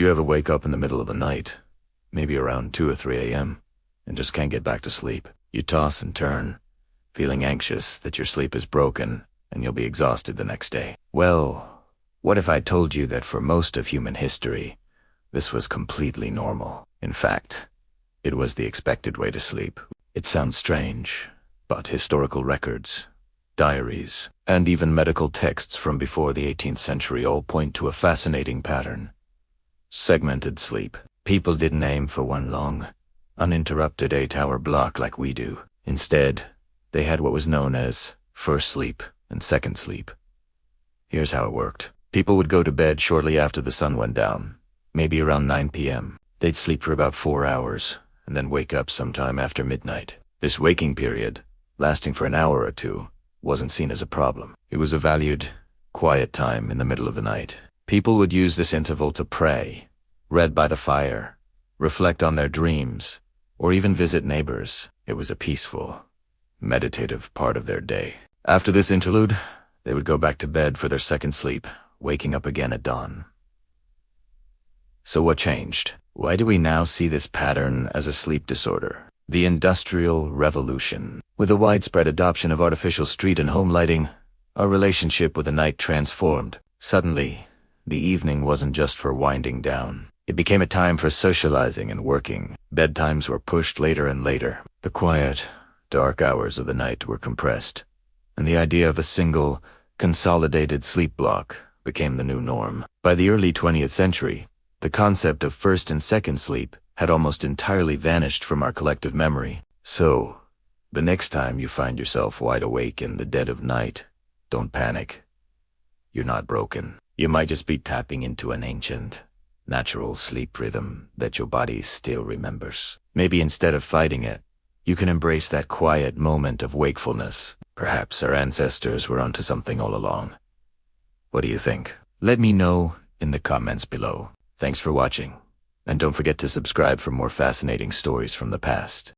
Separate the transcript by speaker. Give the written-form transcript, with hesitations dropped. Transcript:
Speaker 1: Do you ever wake up in the middle of the night, maybe around 2 or 3 a.m., and just can't get back to sleep? You toss and turn, feeling anxious that your sleep is broken and you'll be exhausted the next day. Well, what if I told you that for most of human history, this was completely normal? In fact, it was the expected way to sleep. It sounds strange, but historical records, diaries, and even medical texts from before the 18th century all point to a fascinating pattern. Segmented sleep. People didn't aim for one long, uninterrupted 8-hour block like we do. Instead, they had what was known as first sleep and second sleep. Here's how it worked. People would go to bed shortly after the sun went down, maybe around 9 p.m. They'd sleep for about 4 hours, and then wake up sometime after midnight. This waking period, lasting for an hour or two, wasn't seen as a problem. It was a valued, quiet time in the middle of the night. People would use this interval to pray, read by the fire, reflect on their dreams, or even visit neighbors. It was a peaceful, meditative part of their day. After this interlude, they would go back to bed for their second sleep, waking up again at dawn. So what changed? Why do we now see this pattern as a sleep disorder? The Industrial Revolution. With the widespread adoption of artificial street and home lighting, our relationship with the night transformed. Suddenly, the evening wasn't just for winding down. It became a time for socializing and working. Bedtimes were pushed later and later. The quiet, dark hours of the night were compressed, and the idea of a single, consolidated sleep block became the new norm. By the early 20th century, the concept of first and second sleep had almost entirely vanished from our collective memory. So, the next time you find yourself wide awake in the dead of night, don't panic. You're not broken. You might just be tapping into an ancient, natural sleep rhythm that your body still remembers. Maybe instead of fighting it, you can embrace that quiet moment of wakefulness. Perhaps our ancestors were onto something all along. What do you think? Let me know in the comments below. Thanks for watching, and don't forget to subscribe for more fascinating stories from the past.